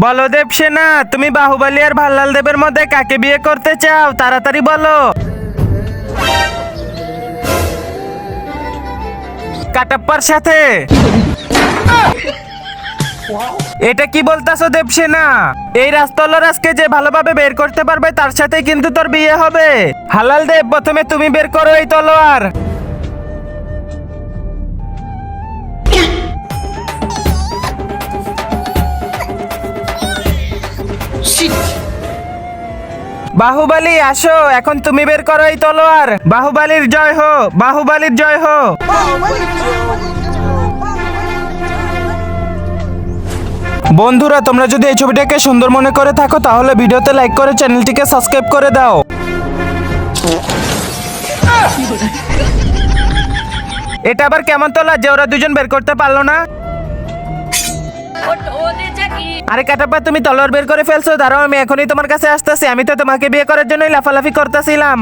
বলো দেবসেনা, তুমি বাহুবলী আর ভাল্লাল দেবের মধ্যে কাকে বিয়ে করতে চাও? তাড়াতাড়ি বলো। কাটাপ্পার সাথে। এটা কি বলতাছো দেবসেনা? এই রাজকে যে ভালোভাবে বের করতে পারবে তার সাথে কিন্তু তোর বিয়ে হবে। হালাল দেব, প্রথমে তুমি বের করো এই তলোয়ার। বাহুবলী আসো, এখন তুমি বের করো এই তলোয়ার। বাহুবলীর জয় হো, বাহুবলীর জয় হো। বন্ধুরা, তোমরা যদি এই ছবিটাকে সুন্দর মনে করে থাকো তাহলে ভিডিওতে লাইক করে চ্যানেলটিকে সাবস্ক্রাইব করে দাও। এটা আবার কেমন তোলা যে ওরা দুজন বের করতে পারলো না? আরে কাটাপ্পা, তুমি তলোয়ার বের করে ফেলছো, দাঁড়াও আমি এখনই তোমার কাছে আসতেছি। আমি তো তোমাকে বিয়ে করার জন্যই লাফালাফি করতেছিলাম।